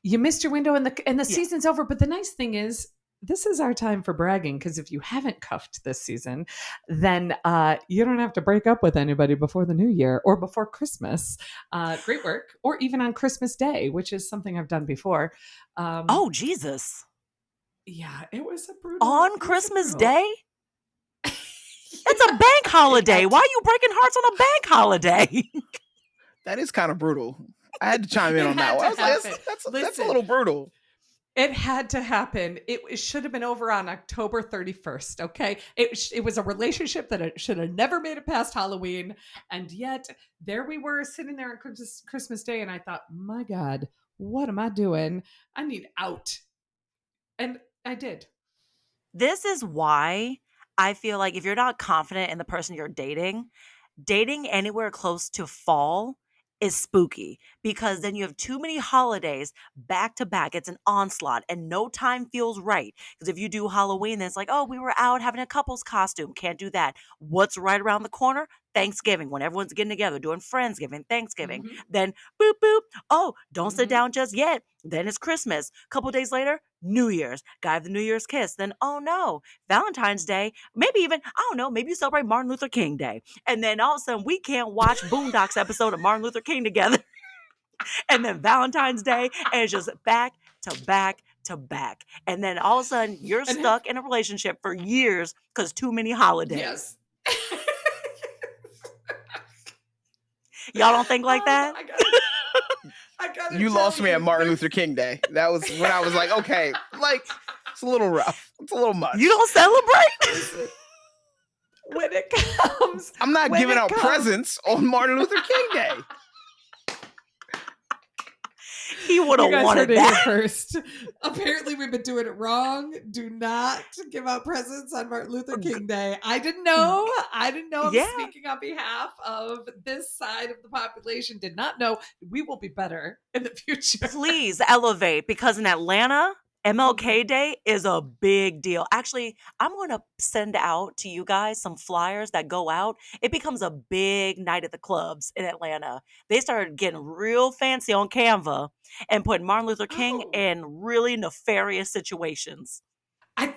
[SPEAKER 4] you missed your window, and the
[SPEAKER 3] Yeah.
[SPEAKER 4] season's over. But the nice thing is, this is our time for bragging, because if you haven't cuffed this season, then you don't have to break up with anybody before the new year or before Christmas. Great work. Or even on Christmas Day, which is something I've done before.
[SPEAKER 3] Oh, Jesus.
[SPEAKER 4] Yeah, it was a brutal.
[SPEAKER 3] On Christmas Day? It's a bank holiday. Why are you breaking hearts on a bank holiday?
[SPEAKER 2] That is kind of brutal. I had to chime in
[SPEAKER 4] It
[SPEAKER 2] on that
[SPEAKER 4] had
[SPEAKER 2] one. I
[SPEAKER 4] to
[SPEAKER 2] was like,
[SPEAKER 4] happen.
[SPEAKER 2] that's a
[SPEAKER 4] Listen.
[SPEAKER 2] little brutal.
[SPEAKER 4] It had to happen. It should have been over on October 31st. Okay, it was a relationship that it should have never made it past Halloween, and yet there we were sitting there on Christmas Day, and I thought, my God, what am I doing? I need out, and I did.
[SPEAKER 3] This is why I feel like if you're not confident in the person you're dating anywhere close to fall is spooky, because then you have too many holidays back to back. It's an onslaught and no time feels right. Because if you do Halloween, then it's like, oh, we were out having a couple's costume. Can't do that. What's right around the corner? Thanksgiving, when everyone's getting together, doing Friendsgiving, Thanksgiving.
[SPEAKER 4] Mhm.
[SPEAKER 3] Then boop, boop. Oh, don't sit
[SPEAKER 4] Mhm.
[SPEAKER 3] down just yet. Then it's Christmas. Couple days later, New Year's. Gotta have the New Year's kiss. Then, oh no, Valentine's Day. Maybe even, I don't know, maybe you celebrate Martin Luther King Day. And then all of a sudden, we can't watch Boondocks episode of Martin Luther King together. And then Valentine's Day, and it's just back to back to back. And then all of a sudden, you're
[SPEAKER 4] And
[SPEAKER 3] stuck in a relationship for years because too many holidays.
[SPEAKER 4] Yes.
[SPEAKER 3] Y'all don't think like that?
[SPEAKER 4] I gotta
[SPEAKER 2] You
[SPEAKER 4] tell
[SPEAKER 2] lost me
[SPEAKER 4] you,
[SPEAKER 2] at Martin Luther King Day. That was when I was like, okay, like it's a little rough. It's a little much.
[SPEAKER 3] You don't celebrate?
[SPEAKER 4] when it comes.
[SPEAKER 2] I'm not
[SPEAKER 4] when
[SPEAKER 2] giving
[SPEAKER 4] it
[SPEAKER 2] out
[SPEAKER 4] comes-
[SPEAKER 2] presents on Martin Luther King Day.
[SPEAKER 3] He would
[SPEAKER 4] You
[SPEAKER 3] have
[SPEAKER 4] guys heard
[SPEAKER 3] wanted
[SPEAKER 4] it here
[SPEAKER 3] that.
[SPEAKER 4] first. Apparently, we've been doing it wrong. Do not give out presents on Martin Luther King Day. I didn't know. I didn't know. I'm
[SPEAKER 3] Yeah.
[SPEAKER 4] speaking on behalf of this side of the population. Did not know. We will be better in the future.
[SPEAKER 3] Please elevate, because in Atlanta, MLK Day is a big deal. Actually, I'm going to send out to you guys some flyers that go out. It becomes a big night at the clubs in Atlanta. They started getting real fancy on Canva and putting Martin Luther King
[SPEAKER 4] Oh.
[SPEAKER 3] in really nefarious situations.
[SPEAKER 4] I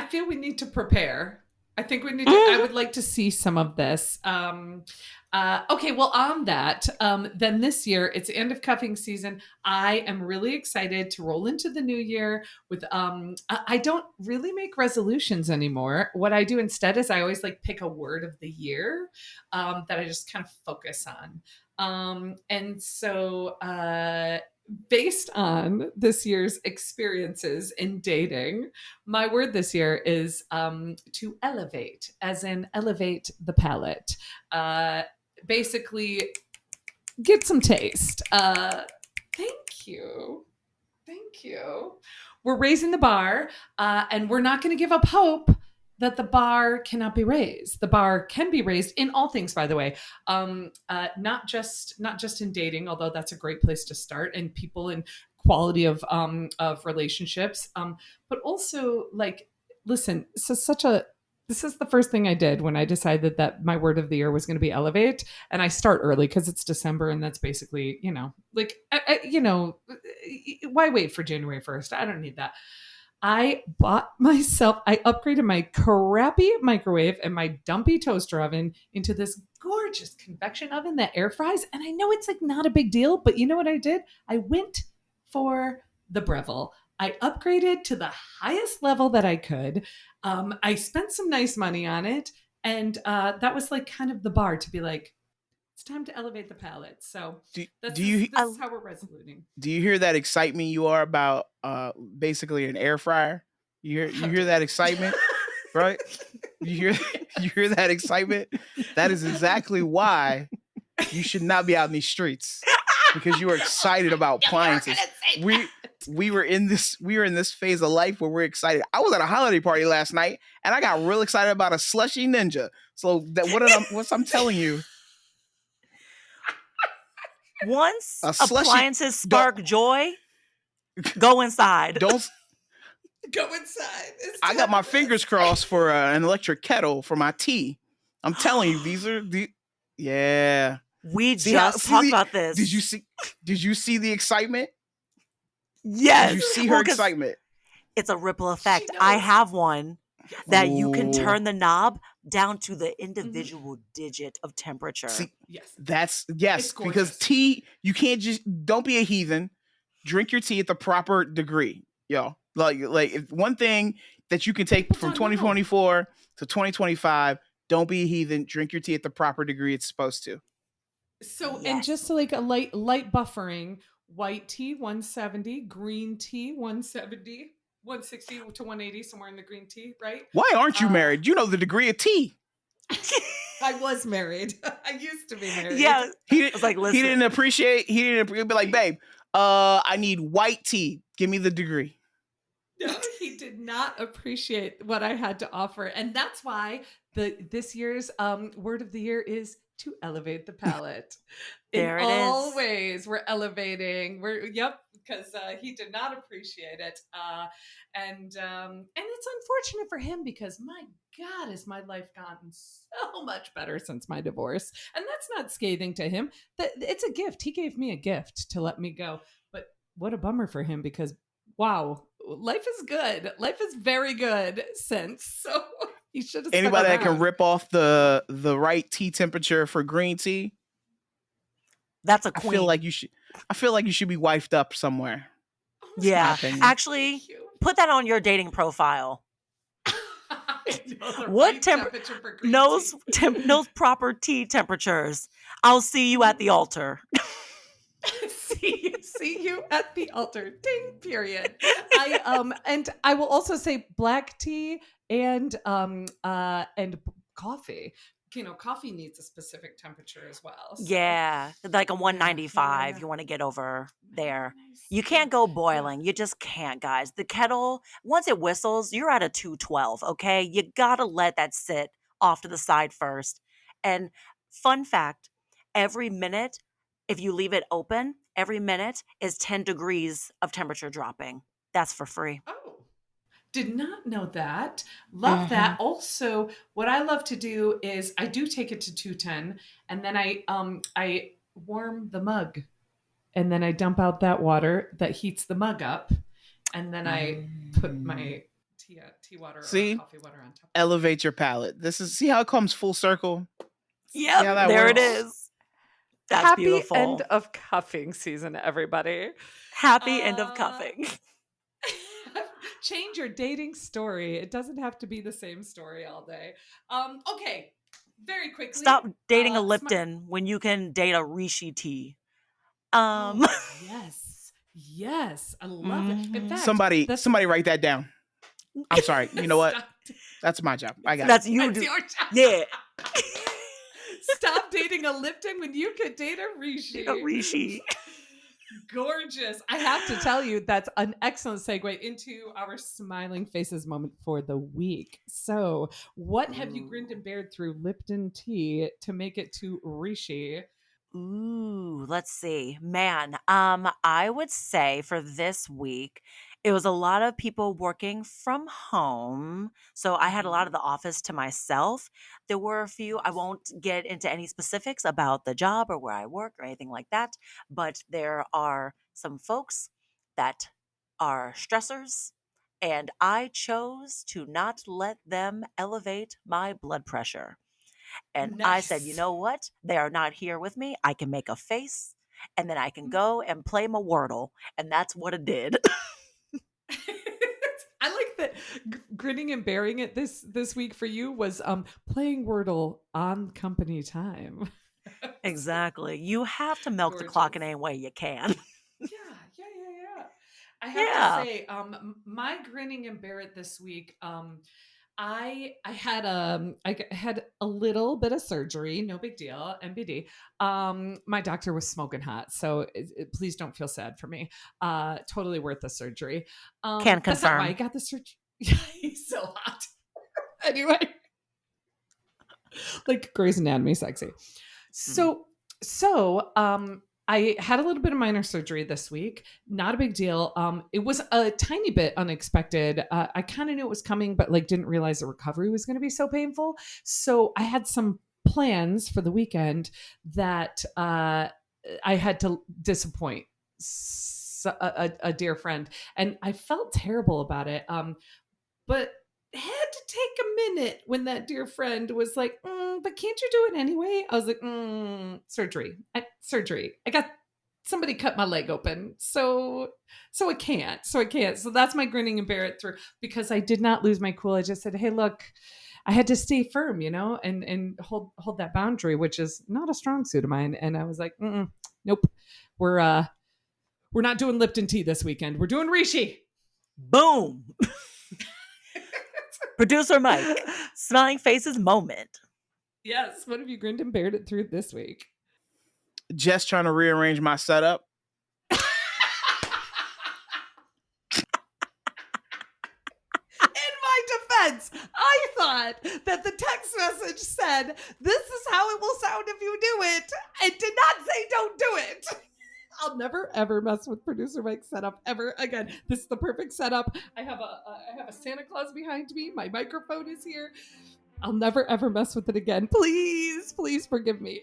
[SPEAKER 4] feel we need to prepare. I think we need to. I would like to see some of this. Okay, well, on that, then this year it's the end of cuffing season. I am really excited to roll into the new year with. I don't really make resolutions anymore. What I do instead is I always like pick a word of the year that I just kind of focus on. And so based on this year's experiences in dating, my word this year is to elevate, as in elevate the palate. Basically, get some taste. Thank you. Thank you. We're raising the bar, and we're not going to give up hope that the bar cannot be raised. The bar can be raised in all things, by the way, not just in dating, although that's a great place to start, and people and quality of relationships, but also like, listen. This is the first thing I did when I decided that my word of the year was going to be elevate, and I start early because it's December, and that's basically why wait for January 1st? I don't need that. I upgraded my crappy microwave and my dumpy toaster oven into this gorgeous convection oven that air fries. And I know it's like not a big deal, but you know what I did? I went for the Breville. I upgraded to the highest level that I could. I spent some nice money on it. And that was like kind of the bar to be like, it's time to elevate the palate. So this is how we're resoluting.
[SPEAKER 2] Do you hear that excitement you are about basically an air fryer? You hear that excitement, right? You hear that excitement? That is exactly why you should not be out in these streets, because you are excited about appliances. We were in this phase of life where we're excited. I was at a holiday party last night and I got real excited about a slushy ninja. So that what I'm telling you.
[SPEAKER 3] Once appliances spark joy, go inside.
[SPEAKER 4] Go inside.
[SPEAKER 2] I got my fingers crossed for an electric kettle for my tea. I'm telling you, yeah.
[SPEAKER 3] We just talked about this.
[SPEAKER 2] Did you see the excitement?
[SPEAKER 3] Yes.
[SPEAKER 2] Did you see her excitement?
[SPEAKER 3] It's a ripple effect. I have one that you can turn the knob down to the individual digit of temperature.
[SPEAKER 2] See,
[SPEAKER 4] yes.
[SPEAKER 2] Because tea, you can't don't be a heathen. Drink your tea at the proper degree, yo. Like if one thing that you can take from 2024 to 2025, don't be a heathen. Drink your tea at the proper degree it's supposed to.
[SPEAKER 4] So, and just like a light buffering, white tea 170, green tea 170, 160 to 180, somewhere in the green tea, right?
[SPEAKER 2] Why aren't you married? You know the degree of tea.
[SPEAKER 4] I was married. I used to be married.
[SPEAKER 3] Yeah.
[SPEAKER 2] He didn't appreciate. He didn't be like, babe, I need white tea. Give me the degree.
[SPEAKER 4] No, he did not appreciate what I had to offer. And that's why this year's word of the year is to elevate the palate.
[SPEAKER 3] There
[SPEAKER 4] In
[SPEAKER 3] it
[SPEAKER 4] all
[SPEAKER 3] is.
[SPEAKER 4] ways, we're elevating. Because he did not appreciate it. And it's unfortunate for him because my God, has my life gotten so much better since my divorce. And that's not scathing to him. It's a gift. He gave me a gift to let me go. But what a bummer for him because, wow, life is good. Life is very good since. So he should have.
[SPEAKER 2] Anybody that can rip off the right tea temperature for green tea,
[SPEAKER 3] that's a queen.
[SPEAKER 2] I feel like you should be wifed up somewhere.
[SPEAKER 3] Yeah, actually, put that on your dating profile. What temperature for green tea? Knows proper tea temperatures. I'll see you at the altar.
[SPEAKER 4] See you at the altar. Ding. Period. And I will also say black tea and coffee coffee needs a specific temperature as well. So.
[SPEAKER 3] Yeah, like a 195.
[SPEAKER 4] Yeah.
[SPEAKER 3] You want to get over there.
[SPEAKER 4] Nice.
[SPEAKER 3] You can't go boiling. You just can't, guys. The kettle, once it whistles, you're at a 212, okay? You got to let that sit off to the side first. And fun fact, every minute, if you leave it open, every minute is 10 degrees of temperature dropping. That's for free.
[SPEAKER 4] Oh, did not know that. Love that. Also, what I love to do is I do take it to 210, and then I warm the mug, and then I dump out that water that heats the mug up, and then I put my tea water
[SPEAKER 2] See?
[SPEAKER 4] or coffee water on top.
[SPEAKER 2] Elevate your palate. See how it comes full circle?
[SPEAKER 3] Yep,
[SPEAKER 2] See how that
[SPEAKER 3] there it
[SPEAKER 2] works?
[SPEAKER 3] is. That's
[SPEAKER 4] Happy
[SPEAKER 3] beautiful.
[SPEAKER 4] end of cuffing season, everybody.
[SPEAKER 3] Happy end of cuffing.
[SPEAKER 4] Change your dating story. It doesn't have to be the same story all day. Okay, very quickly.
[SPEAKER 3] Stop dating a Lipton when you can date a Rishi tea.
[SPEAKER 4] Yes, I love it. In fact,
[SPEAKER 2] somebody write that down. I'm sorry. You know what? That's my job. I got
[SPEAKER 3] That's
[SPEAKER 2] it.
[SPEAKER 3] you.
[SPEAKER 4] That's your job.
[SPEAKER 3] Yeah.
[SPEAKER 4] Stop dating a Lipton when you could date a Rishi.
[SPEAKER 3] A Rishi.
[SPEAKER 4] Gorgeous. I have to tell you, that's an excellent segue into our smiling faces moment for the week. So, what have you grinned and bared through Lipton tea to make it to Rishi?
[SPEAKER 3] Ooh, let's see. Man, I would say for this week, it was a lot of people working from home. So I had a lot of the office to myself. There were a few, I won't get into any specifics about the job or where I work or anything like that, but there are some folks that are stressors, and I chose to not let them elevate my blood pressure. And I said, you
[SPEAKER 4] Nice.
[SPEAKER 3] know what? They are not here with me. I can make a face and then I can go and play my Wordle. And that's what it did.
[SPEAKER 4] I like that grinning and bearing it this week for you was playing Wordle on company time.
[SPEAKER 3] Exactly. You have to milk the clock in any way you can.
[SPEAKER 4] Yeah. I have to say, my grinning and bear it this week, I had a little bit of surgery, no big deal, MBD. My doctor was smoking hot, so please don't feel sad for me. Totally worth the surgery.
[SPEAKER 3] Can
[SPEAKER 4] That's not why
[SPEAKER 3] confirm.
[SPEAKER 4] I got the surgery. Yeah, he's so hot. Anyway, like Grey's Anatomy, sexy. So I had a little bit of minor surgery this week. Not a big deal. It was a tiny bit unexpected. I kind of knew it was coming, but like didn't realize the recovery was going to be so painful. So I had some plans for the weekend that I had to disappoint a dear friend, and I felt terrible about it. But had to take a minute when that dear friend was like, but can't you do it anyway? I was like, surgery. I got somebody cut my leg open. So I can't. So that's my grinning and bear it through, because I did not lose my cool. I just said, hey, look, I had to stay firm, and hold that boundary, which is not a strong suit of mine. And I was like, nope, we're not doing Lipton tea this weekend. We're doing Rishi.
[SPEAKER 3] Boom. Producer Mike, smiling faces moment.
[SPEAKER 4] Yes. What have you grinned and bared it through this week?
[SPEAKER 2] Jess trying to rearrange my setup.
[SPEAKER 4] In my defense, I thought that the text message said, this is how it will sound if you do it. It did not say don't do it. I'll never ever mess with producer Mike's setup ever again. This is the perfect setup. I have a Santa Claus behind me. My microphone is here. I'll never ever mess with it again. Please forgive me.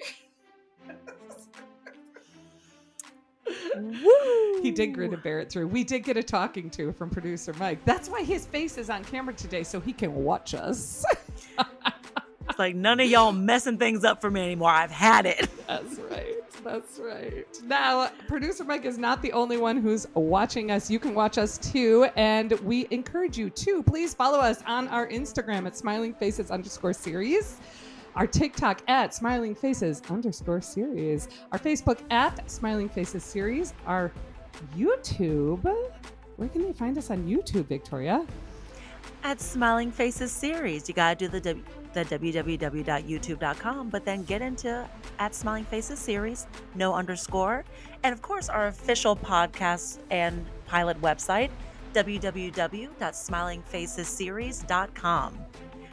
[SPEAKER 3] Woo.
[SPEAKER 4] He did grin and bear it through. We did get a talking to from producer Mike. That's why his face is on camera today, so he can watch us.
[SPEAKER 3] It's like, none of y'all messing things up for me anymore. I've had it.
[SPEAKER 4] That's right. Now, producer Mike is not the only one who's watching us. You can watch us too. And we encourage you to please follow us on our Instagram at smilingfaces_series. Our TikTok at smilingfaces_series. Our Facebook at Smiling Faces Series. Our YouTube. Where can they find us on YouTube, Victoria?
[SPEAKER 3] At Smiling Faces Series. You gotta do the the www.youtube.com, but then get into at Smiling Faces series, no underscore. And of course, our official podcast and pilot website, www.smilingfacesseries.com.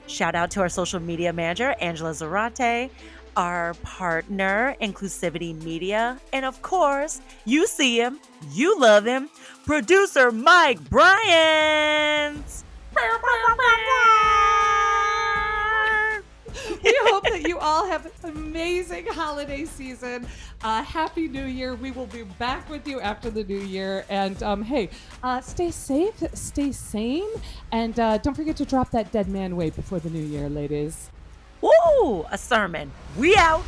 [SPEAKER 3] Shout out to our social media manager, Angela Zarate, our partner, Inclusivity Media, and of course, you see him, you love him, producer Mike Bryant.
[SPEAKER 4] We hope that you all have an amazing holiday season. Happy New Year. We will be back with you after the new year. And hey, stay safe, stay sane, and don't forget to drop that dead man weight before the new year, ladies.
[SPEAKER 3] Woo! A sermon. We out.